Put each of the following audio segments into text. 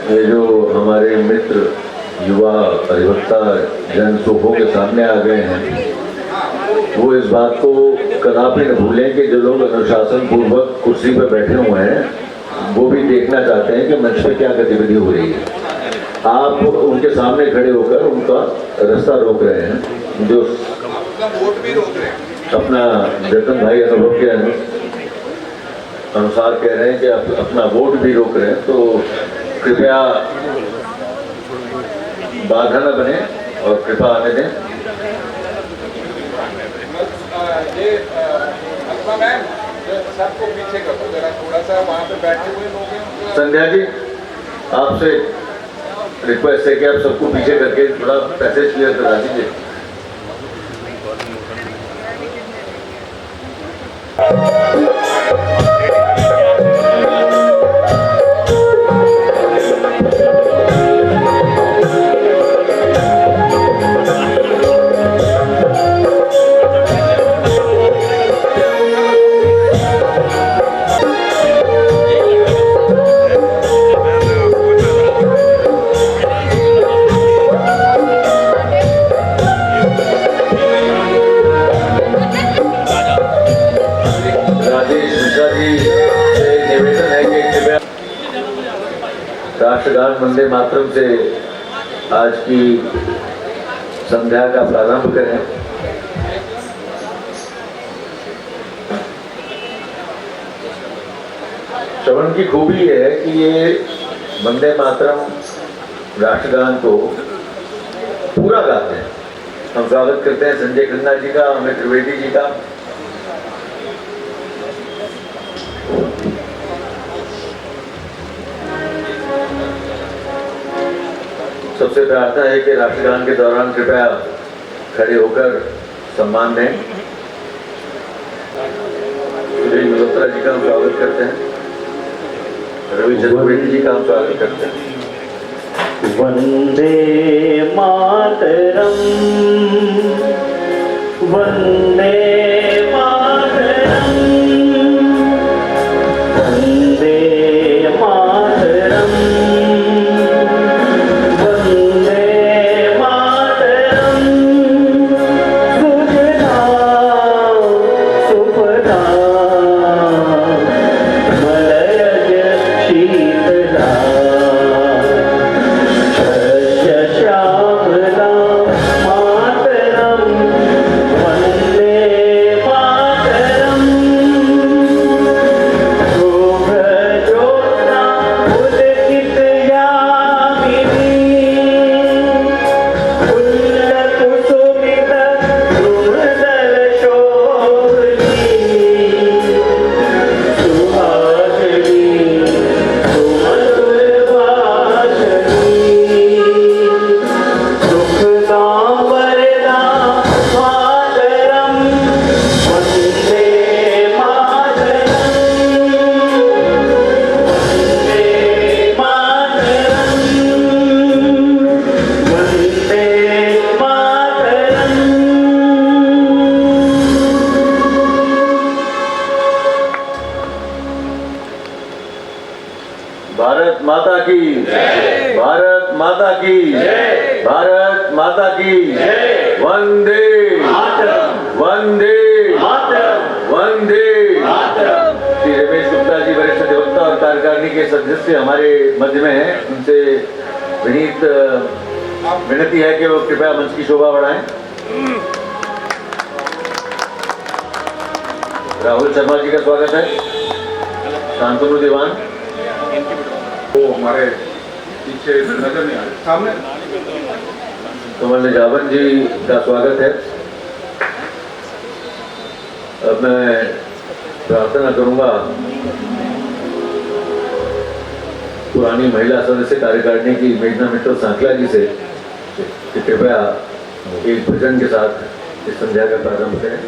ये जो हमारे मित्र युवा अधिवक्ता जन सुखों के सामने आ गए हैं, वो इस बात को कदापि न भूलें कि जो लोग अनुशासन पूर्वक कुर्सी पर बैठे हुए हैं वो भी देखना चाहते हैं कि मंच पर क्या गतिविधि हो रही है। आप उनके सामने खड़े होकर उनका रास्ता रोक रहे हैं, जो अपना जतन भाई अनुभव के अनुसार कह रहे हैं कि आप अपना वोट भी रोक रहे हैं, तो कृपया बाधा न बने और कृपा आने दें। सबको पीछे करो जरा, थोड़ा सा वहाँ पे बैठे हुए लोग हैं। संध्या जी, आपसे रिक्वेस्ट है कि आप सबको पीछे करके थोड़ा पैसेज क्लियर करा दीजिए। राष्ट्रगान वंदे मातरम से आज की संध्या का प्रारंभ करें। श्रवण की खूबी ये है कि ये वंदे मातरम राष्ट्रगान को पूरा गाते हैं। हम स्वागत करते हैं संजय खन्ना जी का, अमित त्रिवेदी जी का। सबसे प्रार्थना है कि राष्ट्रगान के दौरान कृपया खड़े होकर सम्मान दें। सुरेश मल्होत्रा जी का हम स्वागत करते हैं, रवि चतुर्वेदी जी का हम स्वागत करते हैं। वन्दे मातरम् वन्दे मातरम् वन्दे मातरम् वन्दे मातरम् सुजला सुफला मलयज शीतला श्यामला मातरम् वन्दे मातरम् शुभज्योत्स्ना उदकितयामिनी फुल्लकुसुमितद्रुमदलशोभिनी सुहासिनी सुमधुरभाषिणी सुखदां वरदां मातरम् वन्दे मातरम् वन्दे मातरम् वन्दे मातरम्। भारत माता की भारत माता की भारत माता की वंदे वंदे वंदे। श्री रमेश गुप्ता जी वरिष्ठ अधिवक्ता और कार्यकारिणी के सदस्य हमारे मध्य में हैं। उनसे विनीत विनती है कि वो कृपया मंच की शोभा बढ़ाएं। राहुल शर्मा जी का स्वागत है। शांतनु दीवान, वो हमारे पीछे नजर नहीं आ रहे, सामने कमल निजावन जी का स्वागत है। अब मैं प्रार्थना करूंगा पुरानी महिला सदस्य कार्यकारिणी की मेघना मित्तल सांकला जी से कि कृपया एक भजन के साथ इस संध्या का प्रारंभ करें।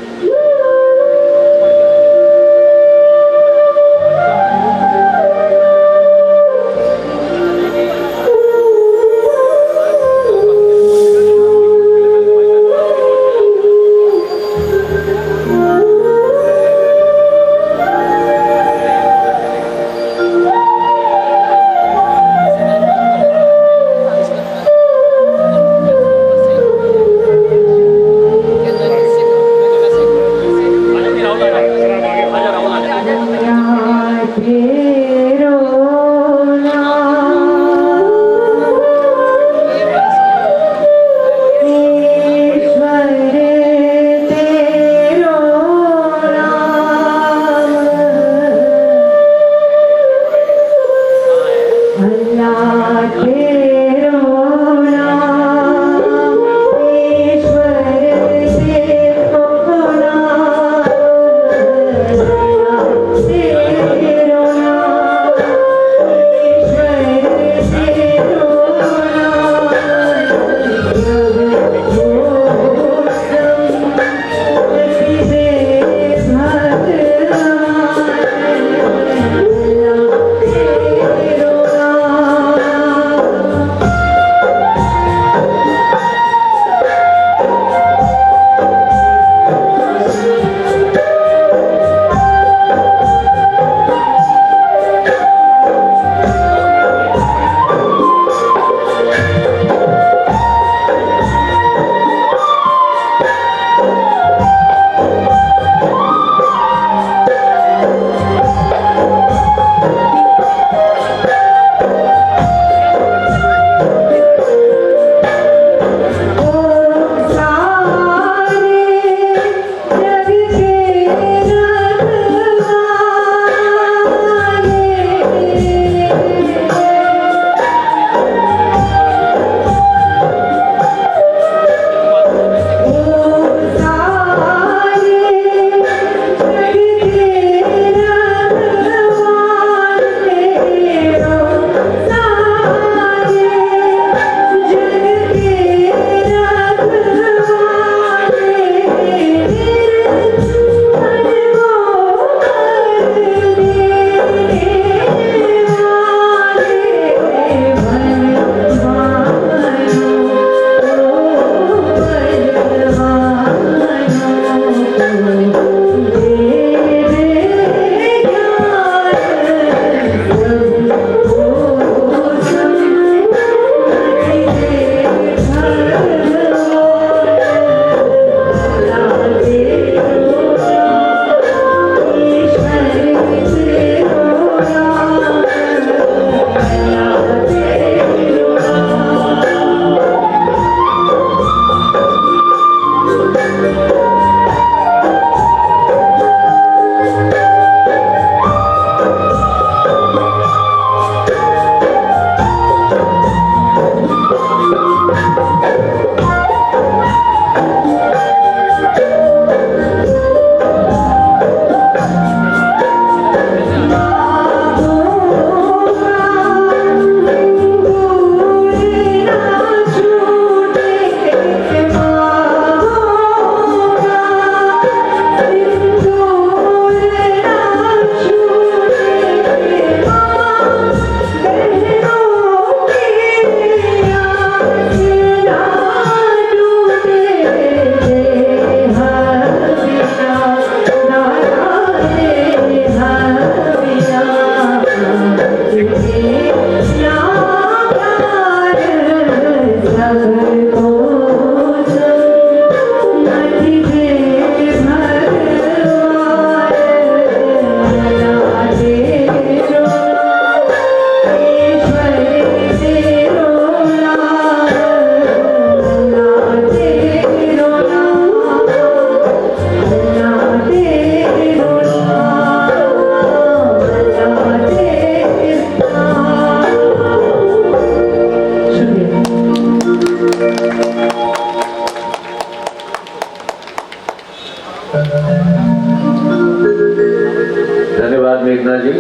वीणा जी,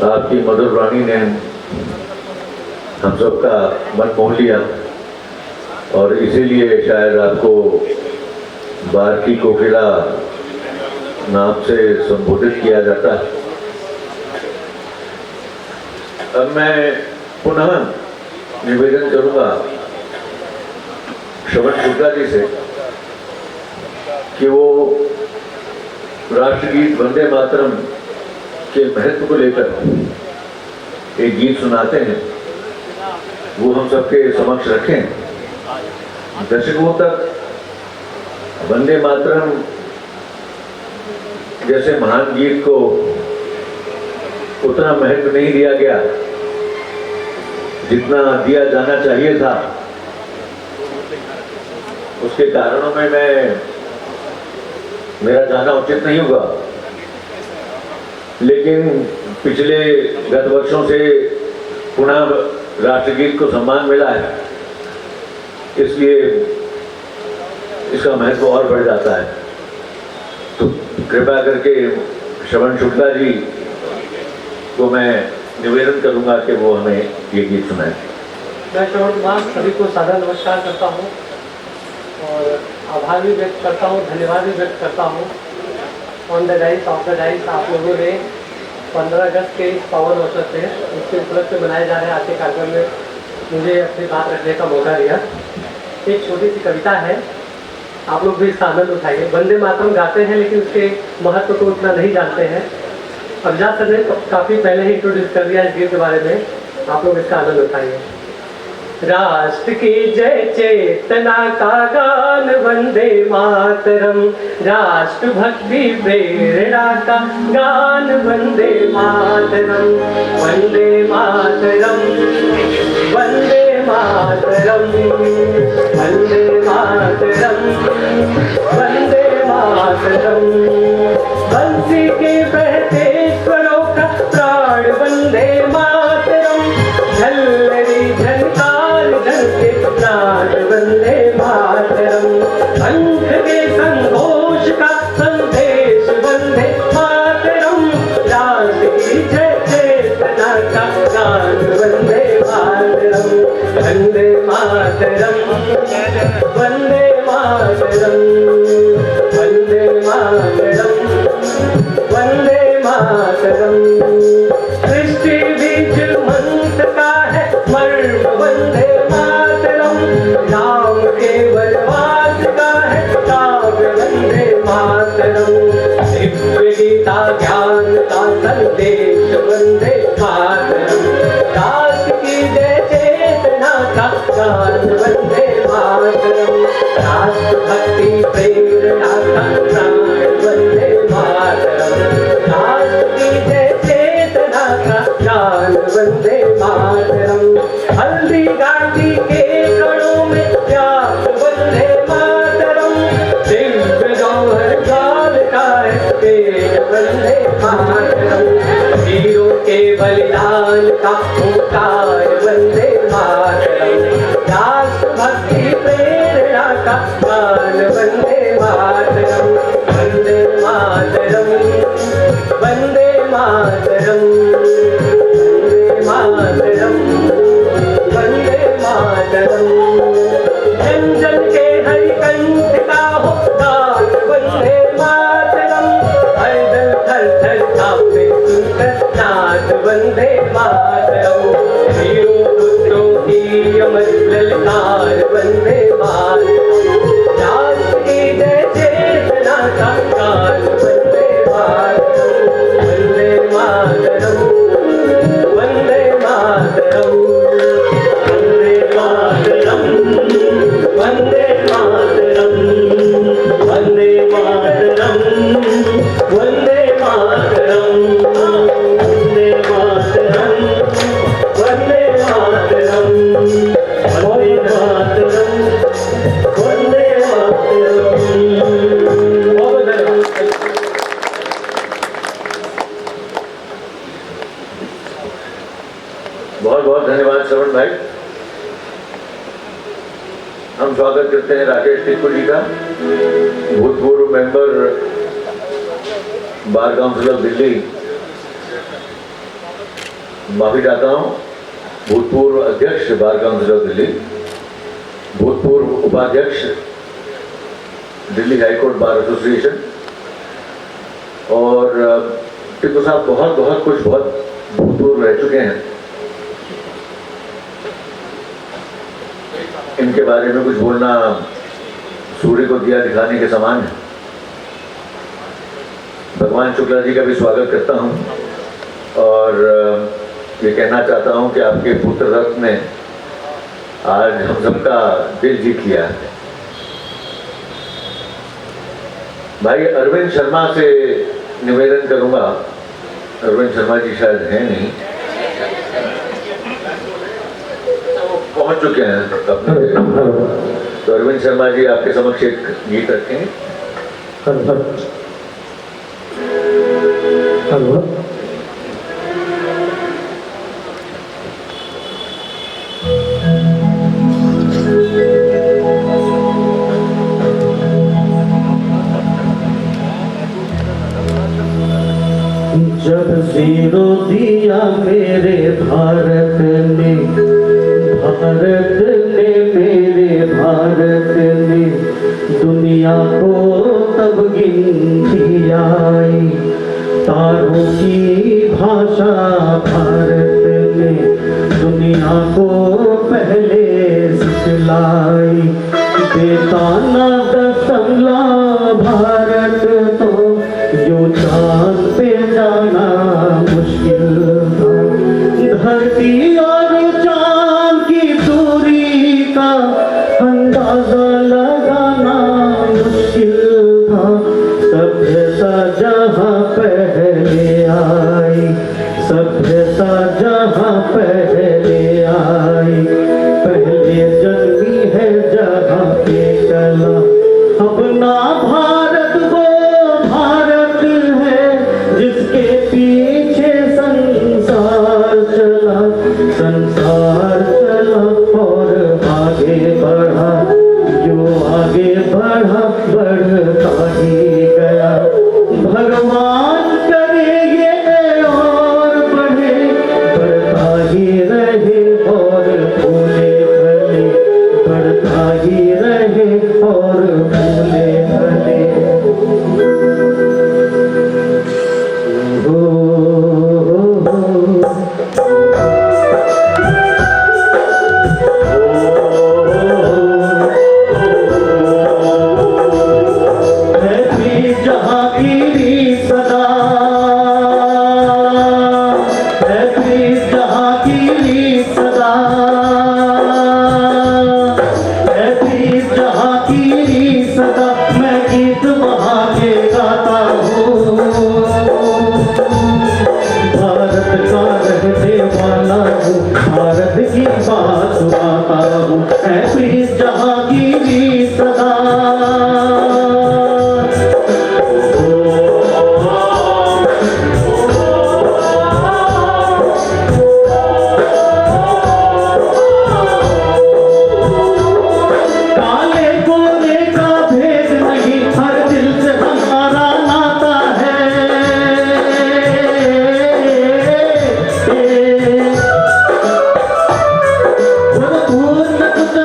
आपकी मधुर वाणी ने हम सबका मन मोह लिया और इसीलिए शायद आपको भारती कोकिला नाम से संबोधित किया जाता है। अब मैं पुनः निवेदन करूंगा श्रवण शुक्ला जी से कि वो राष्ट्रगीत वंदे मातरम के महत्व को लेकर एक गीत सुनाते हैं, वो हम सबके समक्ष रखें। दशकों तक वंदे मातरम जैसे महान गीत को उतना महत्व नहीं दिया गया जितना दिया जाना चाहिए था। उसके कारणों में मेरा जाना उचित नहीं होगा, लेकिन पिछले गत वर्षों से पुनः राष्ट्रगीत को सम्मान मिला है, इसलिए इसका महत्व और बढ़ जाता है। तो कृपया करके श्रवण शुक्ला जी को मैं निवेदन करूंगा कि वो हमें ये गीत सुनाए। मैं श्रवण कुमार सभी को सादर नमस्कार करता हूँ और आभार भी व्यक्त करता हूँ, धन्यवाद भी व्यक्त करता हूँ। On the dice of the dice आप लोगों ने 15 अगस्त के इस पावन अवसर से उसके उपलक्ष्य में मनाए जा रहे आज के कार्यक्रम में मुझे अपनी बात रखने का मौका दिया। एक छोटी सी कविता है, आप लोग भी इसका आनंद उठाइए। वंदे मातरम गाते हैं लेकिन उसके महत्व को उतना नहीं जानते हैं। अभिजात सर ने काफ़ी पहले ही इंट्रोड्यूस कर दिया इस गीत के बारे में, आप लोग इसका आनंद उठाइए। राष्ट्र की जय चेतना का गान वंदे मातरम, राष्ट्र भक्ति प्रेरणा का गान वंदे मातरम। वंदे मातरम, वंदे मातरम, वंदे मातरम, वंदे मातरम। बंसी के बहते स्वरों का प्राण वंदे मातरम, झल्लरी झनकार झलके प्राण वंदे मातरम। पंख के संघोष का संदेश वंदे मातरम, राष्ट्र की जय चेतना का गान वंदे मातरम। वंदे मातरम, वंदे मातरम, वंदे मातरम, वंदे मातरम। सृष्टि बीज मंत्र का है मर्म वंदे मातरम, राम के वनवास का है काव्य वंदे मातरम। दिव्य गीता ज्ञान का संदेश वंदे मातरम, राष्ट्र की जय चेतना का गान वंदे मातरम। राष्ट्र भक्ति प्रेरणा का प्राण वंदे मातरम, राष्ट्र की जय चेतना का गान वंदे मातरम। हल्दी घाटी के कणों में व्याप्त वंदे मातरम, दिव्य जौहर लाल का है तेज वंदे मातरम। वीरों के बलिदान का ओंकार वंदे मातरम, राष्ट्र भक्ति प्रेरणा का गान वंदे मातरम। वंदे मातरम, वंदे मातरम, वंदे मातरम, वंदे मातरम। जन जन के हरिकंठ का हो गान वंदे मातरम, हर दल थर थर कांपे सुनकर नाद वंदे मातरम। वीरों पुत्रों की अमर ललकार वंदे मातरम, राष्ट्र की जय चेतना का गान वंदे मातरम। वंदे मातरम, वंदे मातरम, वंदे मातरम, वंदे मातरम, वंदे मातरम, वंदे मातरम, वंदे मातरम, वंदे मातरम, वंदे मातरम, वंदे मातरम। बहुत बहुत धन्यवाद श्रवण भाई। हम स्वागत करते हैं राकेश टिक्कू जी का, भूतपूर्व member bar council of Delhi, माफी चाहता हूँ, भूतपूर्व अध्यक्ष बार काउंसिल ऑफ दिल्ली, भूतपूर्व उपाध्यक्ष दिल्ली हाईकोर्ट बार एसोसिएशन, और टिप्पू साहब बहुत कुछ बहुत भूतपूर्व रह चुके हैं। इनके बारे में कुछ बोलना सूर्य को दिया दिखाने के समान है। भगवान शुक्ला जी का भी स्वागत करता हूं और ये कहना चाहता हूं कि आपके पुत्र रत्न ने आज हम सबका दिल जीत लिया है। भाई अरविंद शर्मा से निवेदन करूंगा, अरविंद शर्मा जी शायद हैं नहीं, पहुंच चुके हैं अपने, तो अरविंद शर्मा जी आपके समक्ष एक गीत रखेंगे। जब जीरो दिया मेरे भारत ने मेरे भारत ने दुनिया को तब गिनती आई, तारों की भाषा भारत ने दुनिया को पहले सिखलाई। बेताना दशमला भारत तो यो चांद पे जाना मुश्किल था। धरती और चांद की दूरी का अंदाजा लगाना मुश्किल था। सभ्यता जहाँ पहले आई, सभ्यता जहाँ पहले आई, पहले जन्मी है जहाँ पे कला। अपना भारत वो भारत है जिसके पीछे संसार चला, संसार चला और आगे बढ़ा, जो आगे बढ़ा बढ़ता ही गया। भगवान करे ये और बढ़े, बढ़ता ही रहे और फूले फले, बढ़ता ही रहे और फूले फले।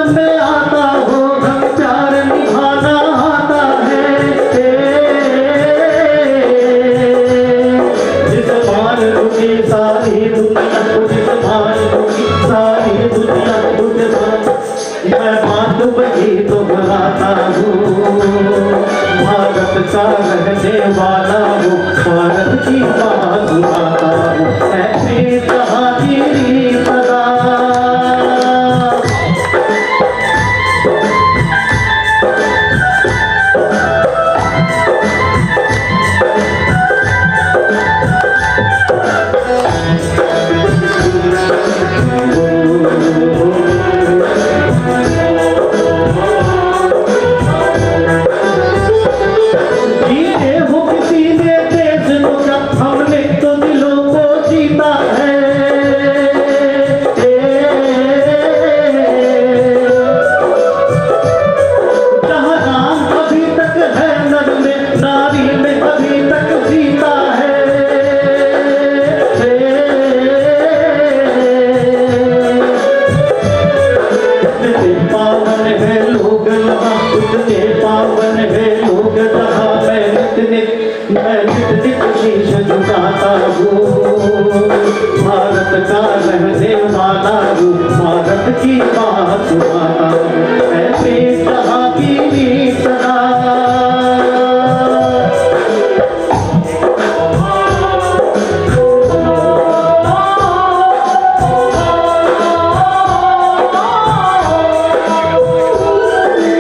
में आता हो हम वाला हूँ, भारत की बात माता हूँ, ऐसे जहाँ की भी सदा।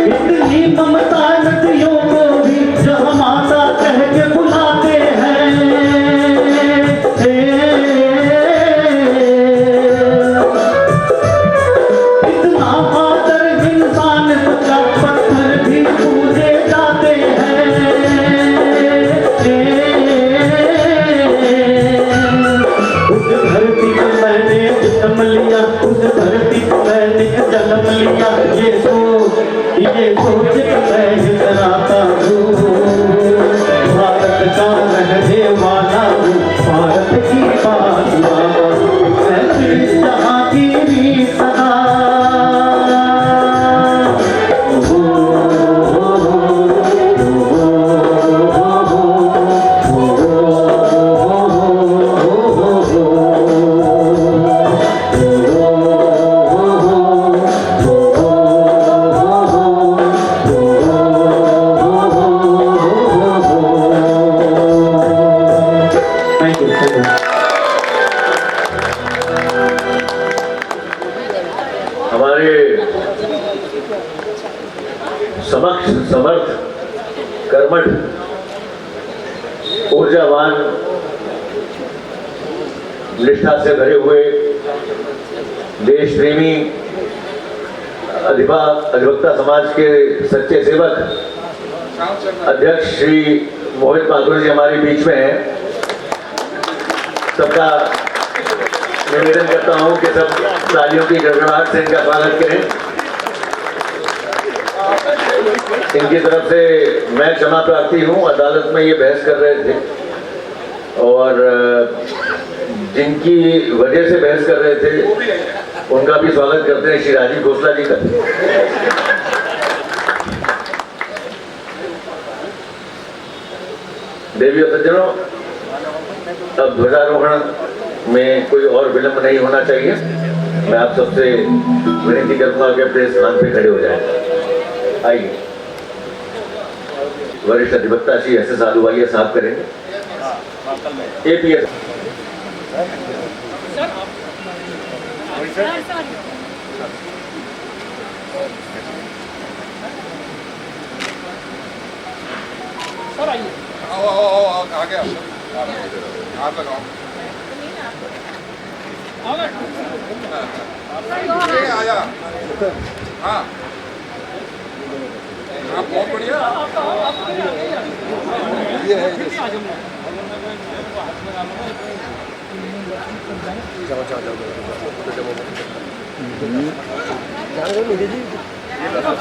इतनी ममता नदियों को भी जहाँ माता कह के बुलाते हैं। इतना आदर इंसान सच्चा पत्थर भी पूजे जाते हैं। उस धरती पर मैंने जन्म लिया, उस धरती पर मैंने जन्म लिया, ये सोच के मैं इतराता हूँ, भारत का रहने वाला हूँ, भारत की बात माता हूँ, ऐसी जहाँ की भी सदा। हमारे समक्ष समर्थ, कर्मठ, ऊर्जावान, निष्ठा से भरे हुए, देश प्रेमी, अधिवक्ता समाज के सच्चे सेवक अध्यक्ष श्री मोहित माथुर जी हमारे बीच में हैं। सबका निवेदन करता हूं कि सब तालियों की गड़गड़ाहट से इनका स्वागत करें। इनकी तरफ से मैं क्षमा प्रार्थी हूं, अदालत में ये बहस कर रहे थे और जिनकी वजह से बहस कर रहे थे उनका भी स्वागत करते हैं, श्री राजीव खोसला जी का। देवी और सज्जनों, अब ध्वजारोहण में कोई और विलंब नहीं होना चाहिए। मैं आप सबसे विनती करूंगा कि अपने स्थान पे खड़े हो जाएं। आइए, वरिष्ठ अधिवक्ता श्री SS आलूवालिया साहब करेंगे। APS आ गया, हाथ लगाओ। आया, हाँ आप बहुत बढ़िया। ये है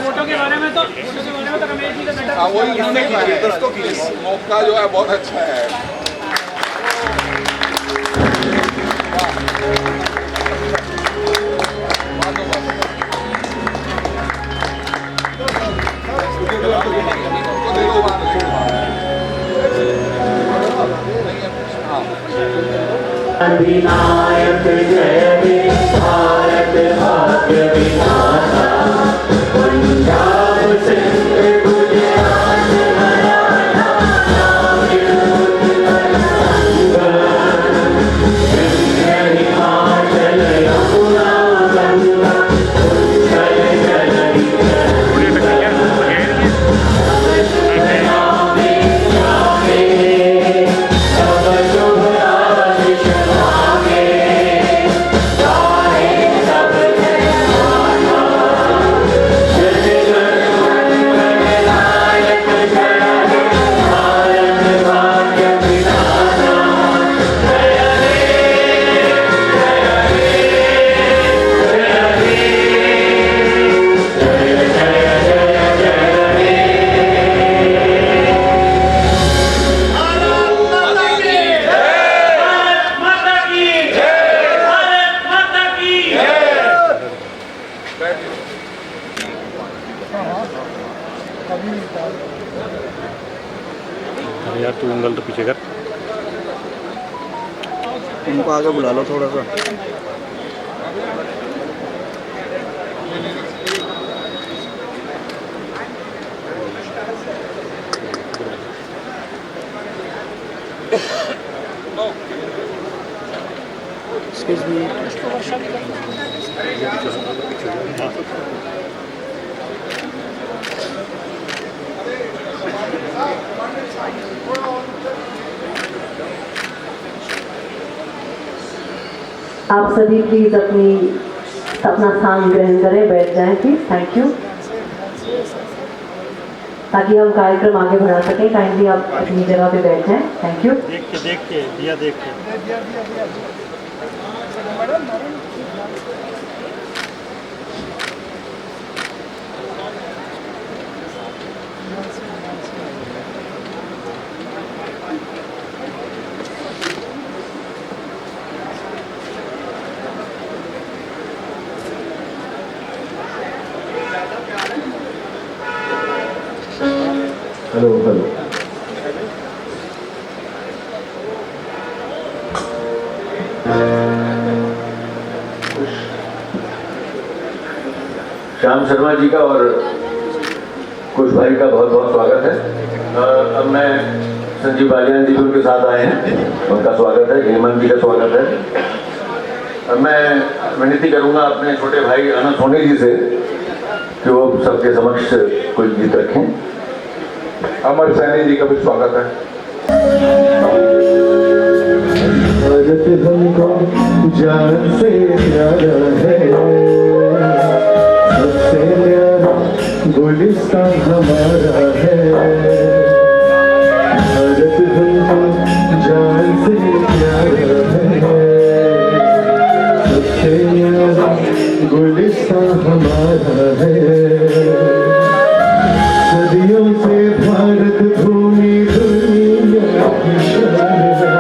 फोटो के बारे में तो रमेश जी का बेटा वही उन्होंने किया है। मौका जो है बहुत अच्छा है। विनायक जय भारत भाग्य विधाता, पंजाब सिंध गुजरात हरियाणा हिमाचल यमुना गंगा उत्कल जलधि सब शुभ आशीष मांगे, गाए सब जय माता। जन गण मन नायक जय हे, भारत भाग्य विधाता। जय हे, जय हे, जय हे, जय जय जय जय हे। अरे यार तू उंगल तो पीछे कर। उनको आगे बुला लो थोड़ा सा। एक्सक्यूज मी आप सभी प्लीज अपना स्थान ग्रहण करें, बैठ जाएं प्लीज। Thank you. ताकि हम कार्यक्रम आगे बढ़ा सकें, काइंडली आप अपनी जगह पे बैठ जाएं। Thank you. देख के दिया देख के हेलो हेलो। श्याम शर्मा जी का और कुश भाई का बहुत बहुत स्वागत है। अब मैं संजीव बालियान जी उनके साथ आए हैं, उनका स्वागत है। हेमंत जी का स्वागत है। अब मैं विनती करूंगा अपने छोटे भाई अनंत सोनी जी से कि वो सबके समक्ष कोई गीत रखें। अमर सैनी जी का भी स्वागत है। भारत हमको जान से प्यारा है, सबसे प्यारा गुलिस्तान हमारा है। भारत हमको जान से प्यारा है, सबसे प्यारा गुलिस्तान हमारा है। सदियों से भारत भूमि दुनिया की शान है,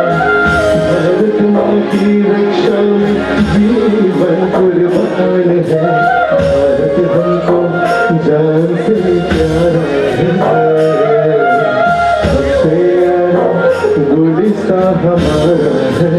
भारत माँ की रक्षा में जीवन कुर्बान है। भारत हमको जान से प्यारा है, सबसे प्यारा गुलिस्तान हमारा है।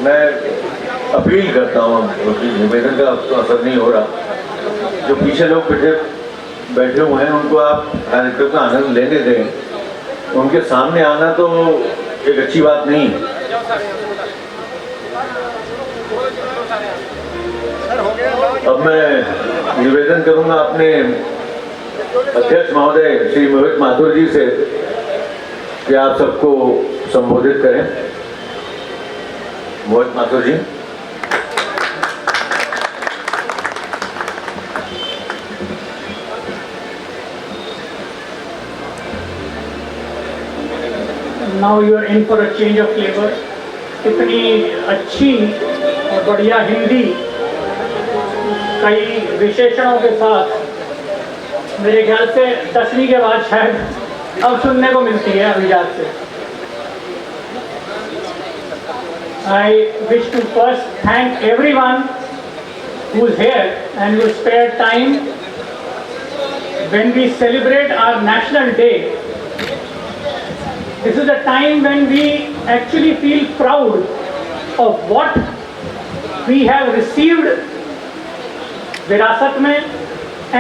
मैं अपील करता हूँ, क्योंकि निवेदन का तो असर नहीं हो रहा। जो पीछे लोग बैठे हुए हैं उनको आप कार्यक्रम का आनंद लेने दें। उनके सामने आना तो एक अच्छी बात नहीं है। अब मैं निवेदन करूंगा अपने अध्यक्ष महोदय श्री मोहित माथुर जी से कि आप सबको संबोधित करें। मोहित माथुर जी। Now you are in for a change of flavor. इतनी अच्छी और बढ़िया हिंदी कई विशेषणों के साथ मेरे ख्याल से 10वीं के बाद शायद अब सुनने को मिलती है अभिजात से। I wish to first thank everyone who is here and who spared time when we celebrate our National Day. This is a time when we actually feel proud of what we have received विरासत में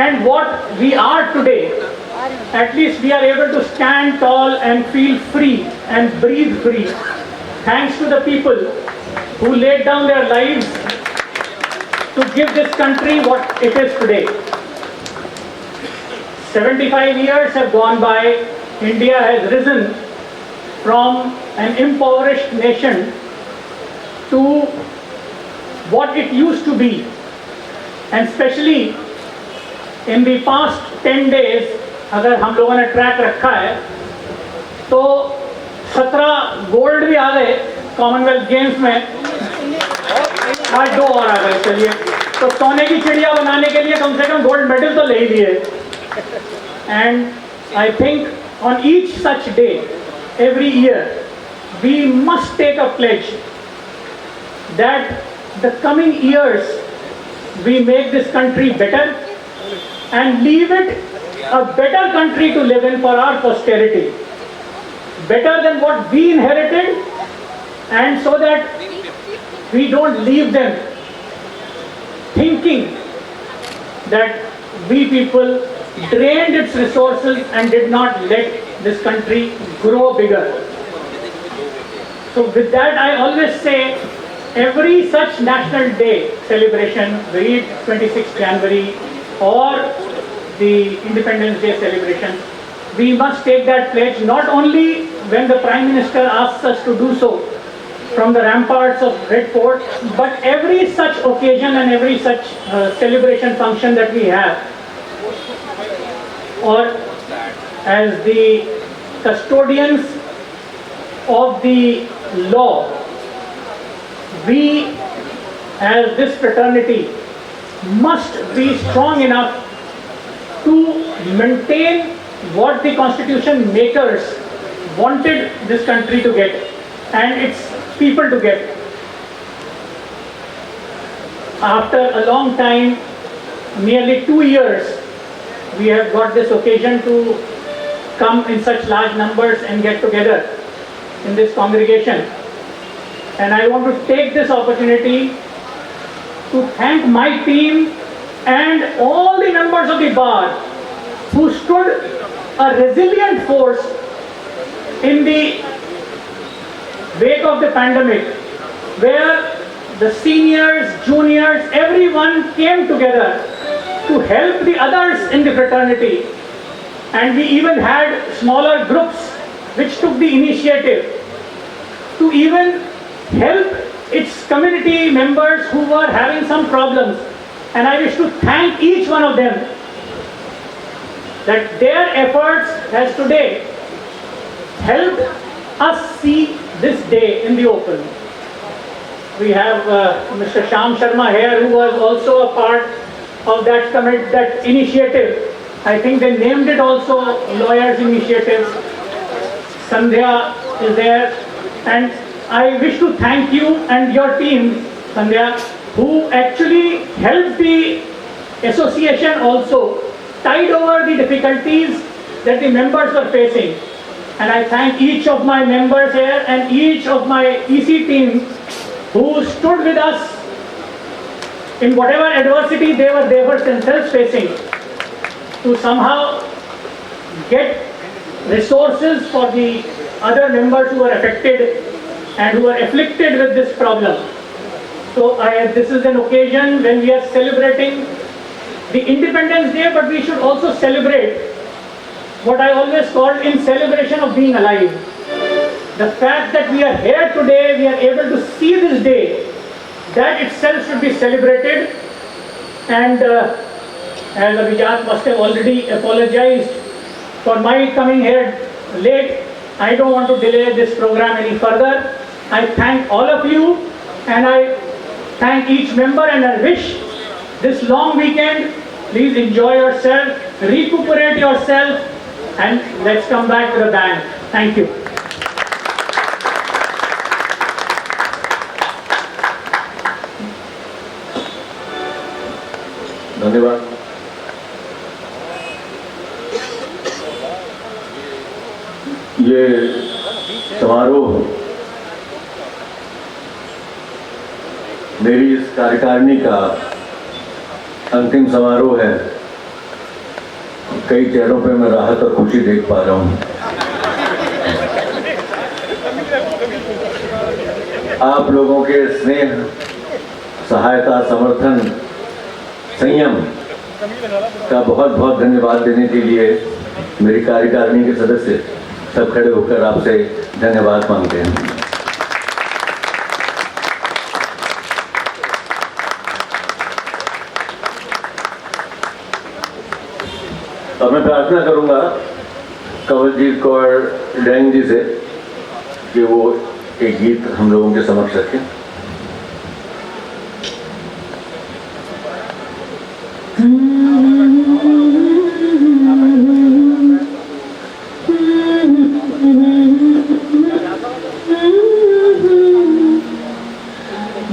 and what we are today. At least we are able to stand tall and feel free and breathe free. Thanks to the people who laid down their lives to give this country what it is today. 75 years have gone by. India has risen from an impoverished nation to what it used to be. And especially in the past 10 days, अगर हम लोगों ने track रखा है तो 17 gold भी आ गए Commonwealth games में, आज 2 और आ गए। चलिए, तो सोने की चिड़िया बनाने के लिए कम से कम गोल्ड मेडल तो ले ही लिए। And I think on each such day every year we must take a pledge that the coming years we make this country better and leave it a better country to live in for our posterity, better than what we inherited, and so that we don't leave them thinking that we people drained its resources and did not let this country grow bigger. So with that, I always say every such National Day celebration, be it 26th January or the Independence Day celebration, we must take that pledge not only when the Prime Minister asks us to do so from the ramparts of Red Fort, but every such occasion and every such celebration function that we have. Or as the custodians of the law, we as this fraternity must be strong enough to maintain what the constitution makers wanted this country to get and its people to get. After a long time, nearly 2 years, we have got this occasion to come in such large numbers and get together in this congregation. And I want to take this opportunity to thank my team and all the members of the bar who stood a resilient force in the wake of the pandemic, where the seniors, juniors, everyone came together to help the others in the fraternity. And we even had smaller groups which took the initiative to even help its community members who were having some problems. And I wish to thank each one of them that their efforts has today helped us see this day in the open. We have Mr. Shyam Sharma here, who was also a part of that committee, that initiative. I think they named it also Lawyers Initiative. Sandhya is there, and I wish to thank you and your team, Sandhya, who actually helped the association also tide over the difficulties that the members were facing. And I thank each of my members here and each of my EC team who stood with us in whatever adversity they were themselves facing to somehow get resources for the other members who are affected and who are afflicted with this problem. So this is an occasion when we are celebrating the Independence Day, but we should also celebrate what I always called in celebration of being alive. The fact that we are here today, we are able to see this day, that itself should be celebrated. And as Abhijat must have already apologized for my coming here late, I don't want to delay this program any further. I thank all of you and I thank each member, and I wish this long weekend, please enjoy yourself, recuperate yourself, and let's come back to the band. Thank you. धन्यवाद। ये समारोह मेरी इस कार्यकारिणी का अंतिम समारोह है। कई चेहरों पे मैं राहत और खुशी देख पा रहा हूँ। आप लोगों के स्नेह, सहायता, समर्थन, संयम का बहुत बहुत धन्यवाद देने के लिए मेरी कार्यकारिणी के सदस्य सब खड़े होकर आपसे धन्यवाद मांगते हैं। अब मैं प्रार्थना करूंगा कंवलजीत कौर डैंग जी से कि वो एक गीत हम लोगों के समक्ष रखें।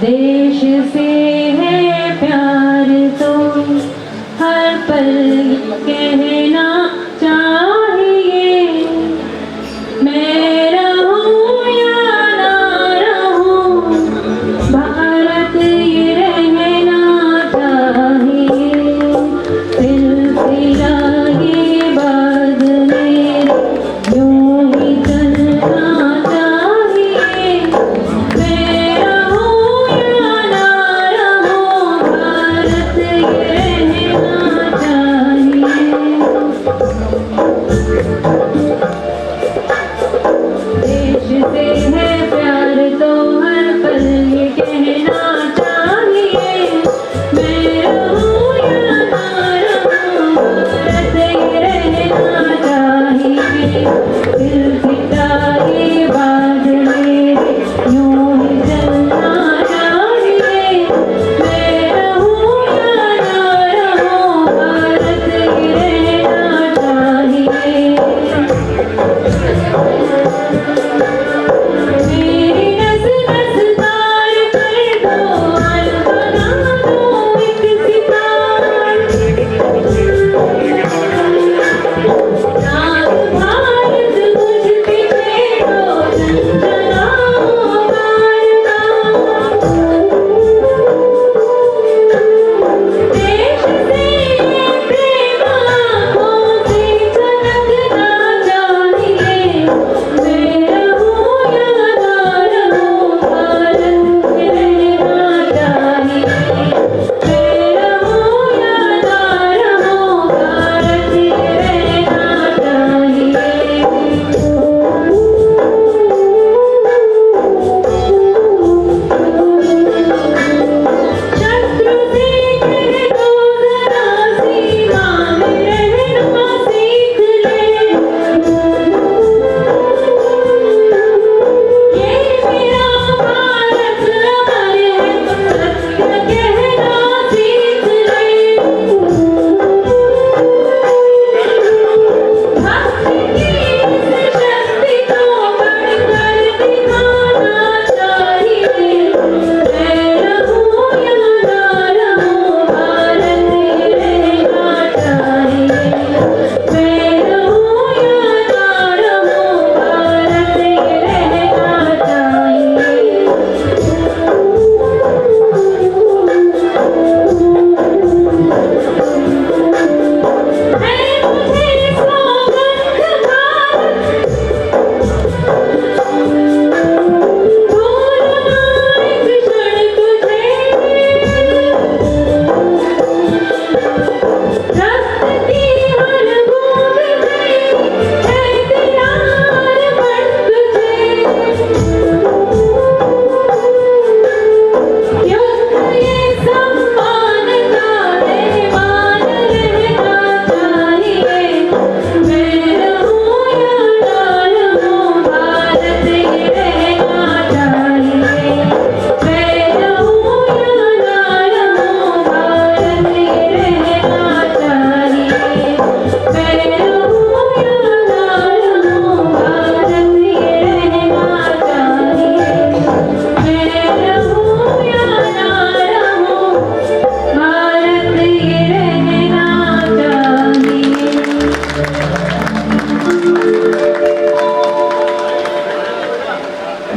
देश से है प्यार तो हर पल कहना चाहिए। मैं रहूं या ना रहूं, भारत ये रहना चाहिए। सिलसिला ये बाद में यूं ही चलना चाहिए। मैं रहूं या ना रहूं, भारत ये रहना चाहिए।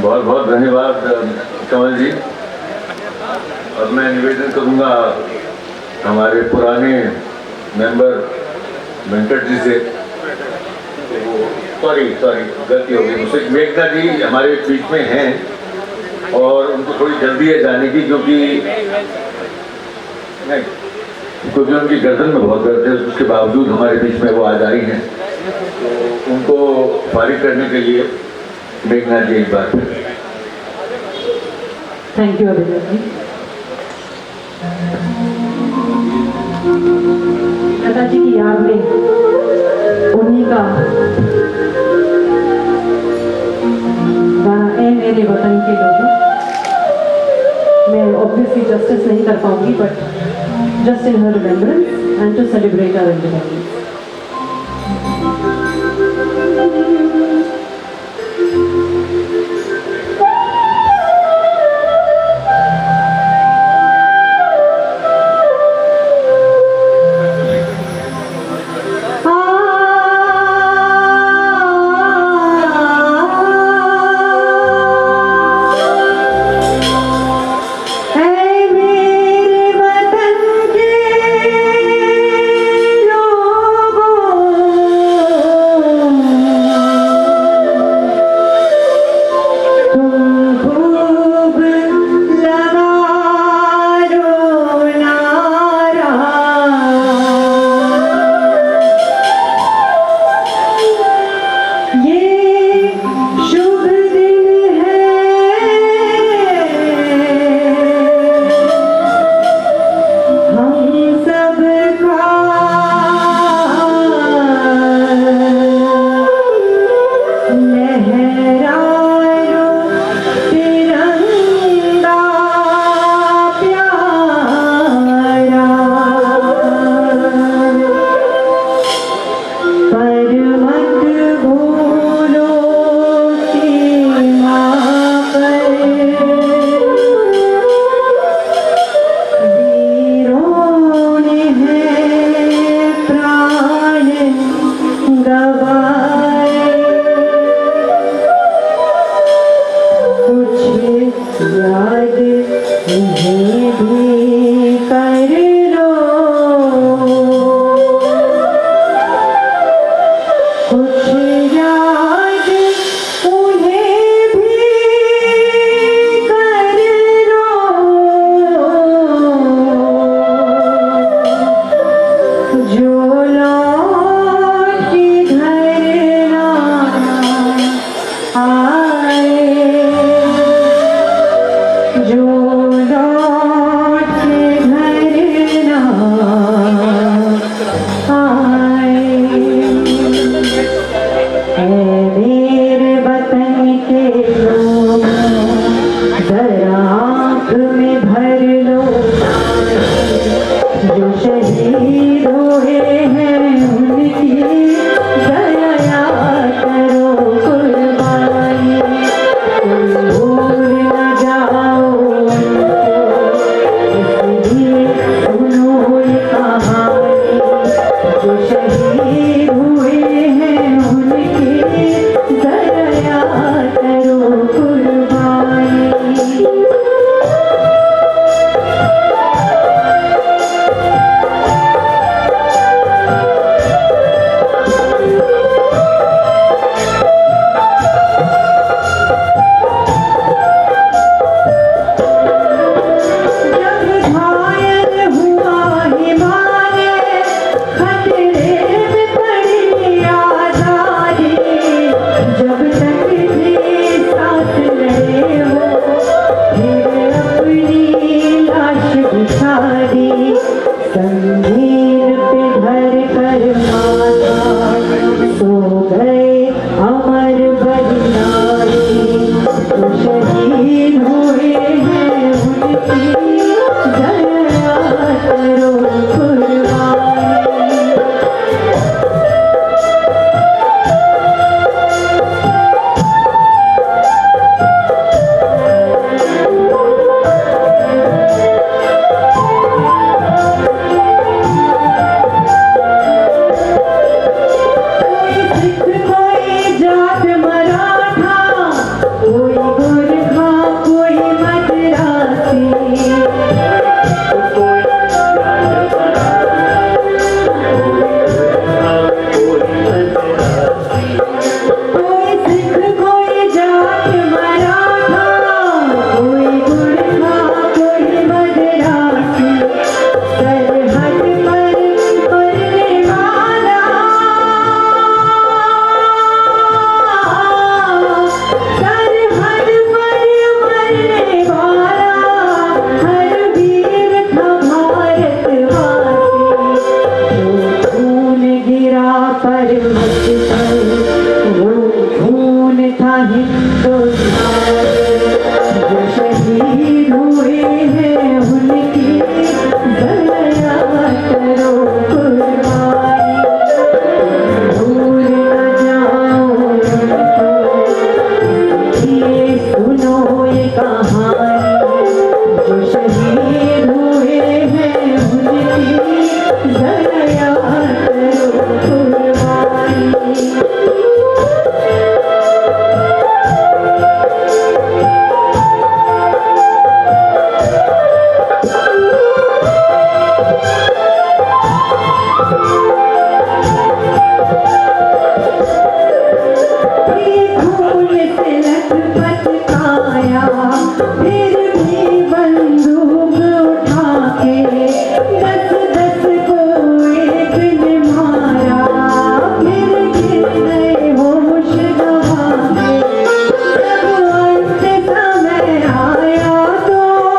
बहुत बहुत धन्यवाद कमल जी। अब मैं निवेदन करूंगा हमारे पुराने मेंबर वेंकट जी से। सॉरी गलती हो गई मुझसे। मेघना जी हमारे बीच में हैं और उनको थोड़ी जल्दी है जाने की, क्योंकि उनकी गर्दन में बहुत दर्द है। उसके बावजूद हमारे बीच में वो आ जा रही हैं, तो उनको फारिग करने के लिए मेघना जी एक बार फिर। Thank you Abhinav ji. लता जी की याद में उन्हीं का गाना ए मेरे वतन के लोगों, मैं ऑब्वियसली जस्टिस नहीं कर पाऊंगी, but just in her remembrance and to celebrate our independence. जो कहानी जो शहीद हुए हैं उनकी जरा याद करो कुर्बानी। फूल से लटपट आया फिर भी बंदूक उठा के 10-10 को एक ने मारा फिर गिर गए होश गवा के। जब अंत समय आया तो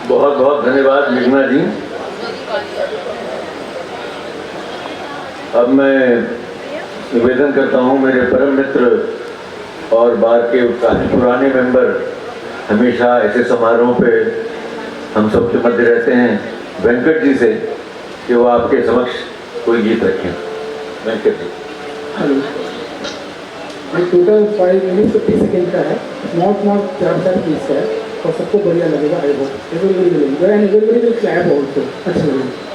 बहुत बहुत धन्यवाद मेघना जी। अब मैं निवेदन करता हूँ मेरे परम मित्र और बार के काफी पुराने मेंबर, हमेशा ऐसे समारोह पे हम सबके मध्य रहते हैं, वेंकट जी से, कि वो आपके समक्ष कोई गीत रखें। वेंकट जी। हेलो, ये टोटल 5 मिनट 30 सेकेंड का है, नॉट 4-4 पीस है और सबको बढ़िया लगेगा। I hope everybody will clap also, अच्छा लगेगा।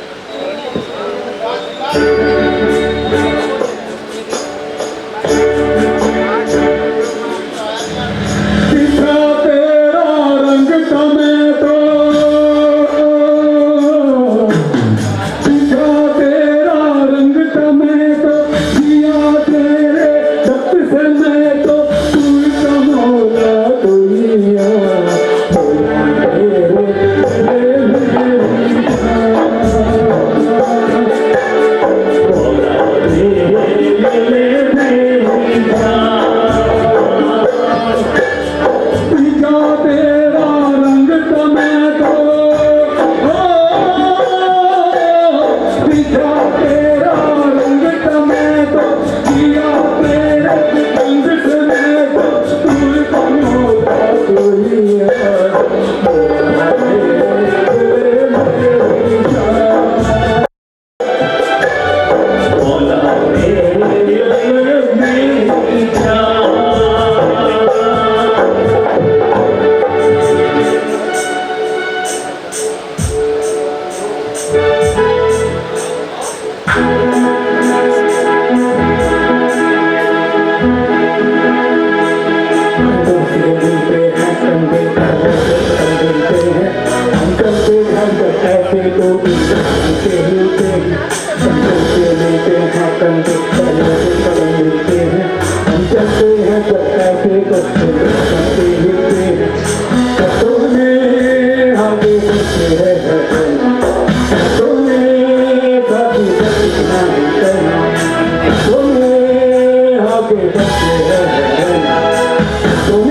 तो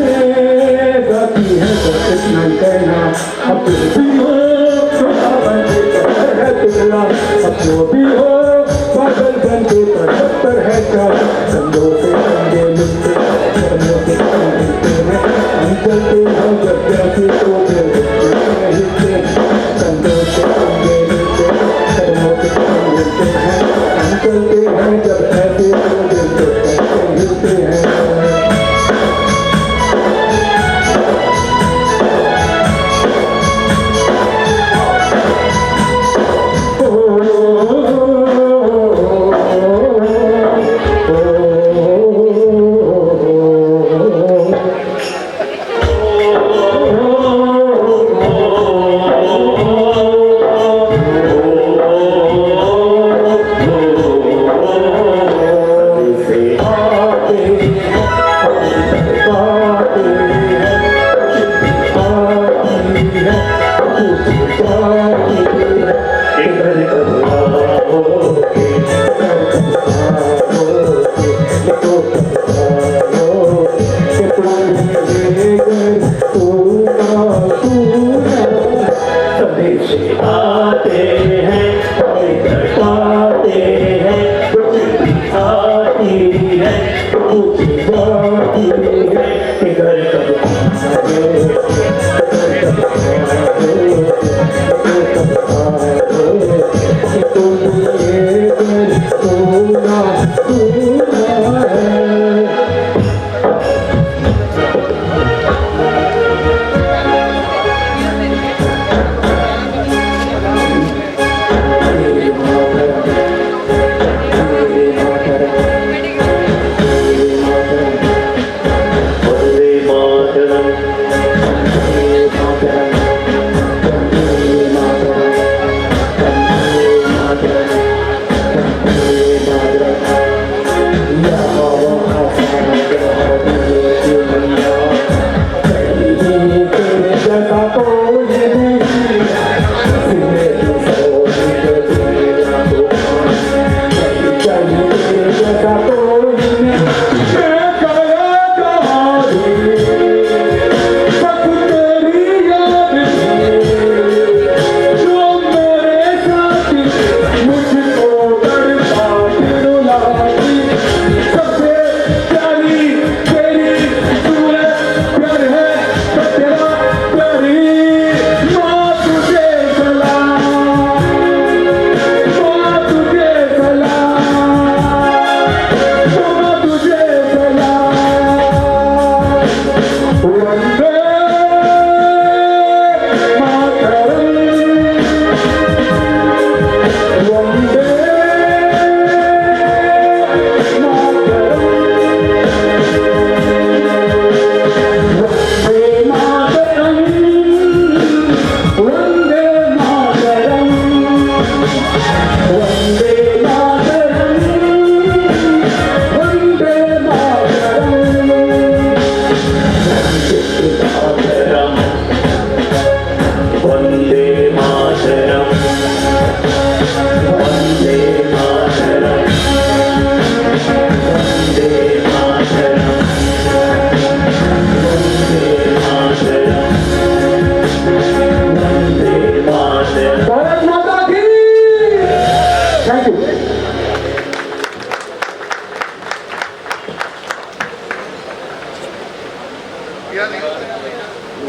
कृष्ण कहना, अब जो भी हो थोड़ा बन के पत्थर है टुकड़ा, अब जो भी हो बादल बन के पत्थर है चार, कंधों से कंधे मिलते कंधों से कंधे मिलते हैं, हम चलते हैं जब जैसे तो फिर हिलते, कंधों से कंधे मिलते कदमों से कदम मिलते हैं, हम चलते हैं जब ऐसे तो दिल हिलते हैं।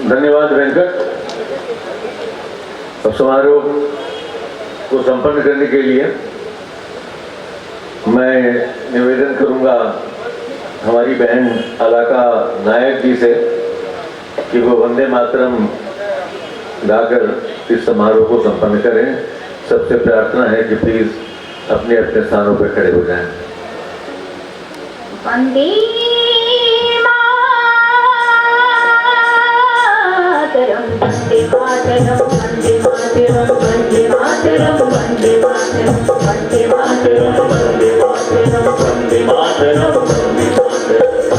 धन्यवाद वेंकट। अब समारोह को संपन्न करने के लिए मैं निवेदन करूंगा हमारी बहन अलाका नायक जी से कि वो वंदे मातरम गाकर इस समारोह को संपन्न करें। सबसे प्रार्थना है कि प्लीज अपने अपने स्थानों पर खड़े हो जाएं। वंदे मातरम वंदे मातरम वंदे मातरम वंदे मातरम वंदे मातरम वंदे मातरम वंदे मातरम वंदे मातरम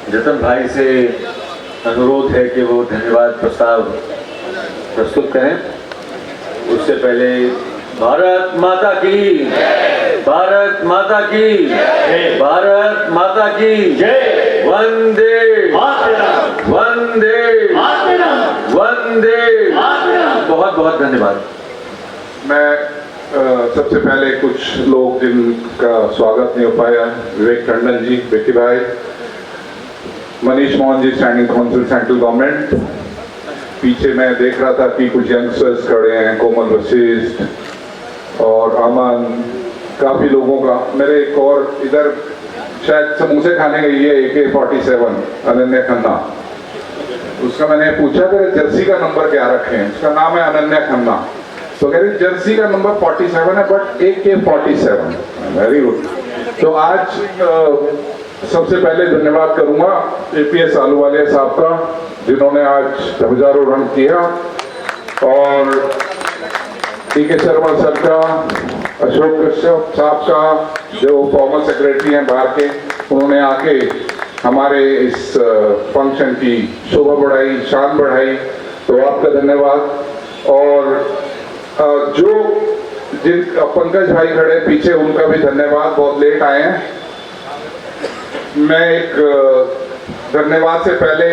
जतन भाई से अनुरोध है कि वो धन्यवाद प्रस्ताव प्रस्तुत करें। उससे पहले भारत माता की, भारत माता की, भारत माता की जय, वंदे वंदे वंदे। बहुत बहुत धन्यवाद। मैं सबसे पहले कुछ लोग जिनका स्वागत नहीं हो पाया, विवेक टंडन जी, विक्की भाई, Manish Mohan ji, standing council central government. पीछे मैं देख रहा था कि कुछ यंगस्टर्स खड़े हैं, कोमल वशिष्ठ और अमन, काफी लोगों का। मेरे एक और इधर शायद समोसे खाने गई है AK-47 अनन्या खन्ना। उसका मैंने पूछा कि जर्सी का नंबर क्या रखे हैं, उसका नाम है अनन्या खन्ना। तो कह रही जर्सी का नंबर 47 है बट AK-47। Very good. तो आज सबसे पहले धन्यवाद करूंगा APS आलूवालिया साहब का, जिन्होंने आज ध्वजारोहण किया, और DK शर्मा सर का, अशोक कश्यप साहब का जो फॉर्मल सेक्रेटरी हैं बाहर के, उन्होंने आके हमारे इस फंक्शन की शोभा बढ़ाई, शान बढ़ाई, तो आपका धन्यवाद। और जो जिन पंकज भाई खड़े पीछे, उनका भी धन्यवाद, बहुत लेट आए हैं। मैं एक धन्यवाद से पहले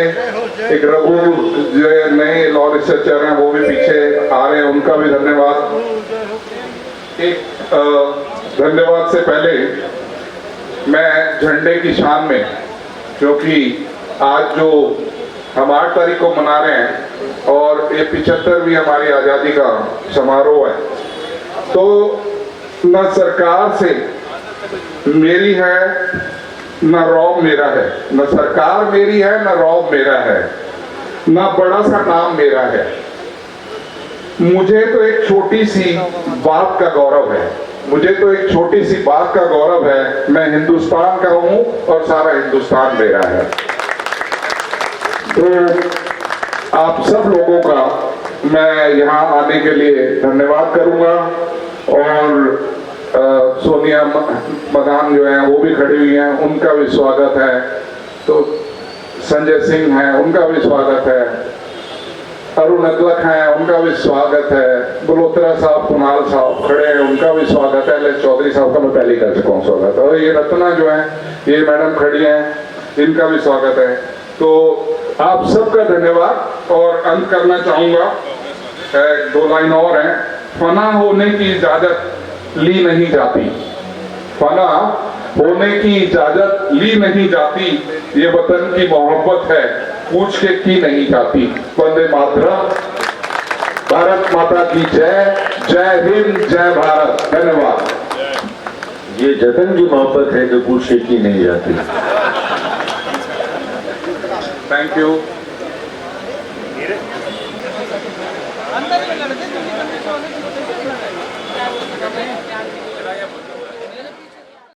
एक रघु जो नए लॉ रिसर्चर हैं, वो भी पीछे आ रहे हैं, उनका भी धन्यवाद। एक धन्यवाद से पहले मैं झंडे की शान में, क्योंकि आज जो हम 8 तारीख को मना रहे हैं और ये 75वीं हमारी आज़ादी का समारोह है, तो न सरकार से मेरी है न रौब मेरा है, न सरकार मेरी है न रौब मेरा है, न बड़ा सा नाम मेरा है। मुझे तो एक छोटी सी बात का गौरव है, मुझे तो एक छोटी सी बात का गौरव है, मैं हिंदुस्तान का हूं और सारा हिंदुस्तान मेरा है। तो आप सब लोगों का मैं यहाँ आने के लिए धन्यवाद करूंगा, और सोनिया मदान जो है वो भी खड़ी हुई हैं, उनका भी स्वागत है। तो संजय सिंह हैं, उनका भी स्वागत है। अरुण अगलक हैं, उनका भी स्वागत है। बलोत्रा साहब, कुणाल साहब खड़े हैं, उनका भी स्वागत है। एल चौधरी साहब का मैं पहले कर चुका हूँ स्वागत। और ये रत्ना जो है, ये मैडम खड़ी हैं, इनका भी स्वागत है। तो आप सबका धन्यवाद। और अंत करना चाहूंगा, 2 लाइन और हैं। फना होने की इजाजत ली नहीं जाती, फना होने की इजाजत ली नहीं जाती, ये वतन की मोहब्बत है, पूछ के की नहीं जाती। वंदे मातरम, भारत माता की जय, जय हिंद, जय भारत। धन्यवाद। ये जतन की मोहब्बत है जो पूछ के की नहीं जाती। Thank you. अंदर में लड़के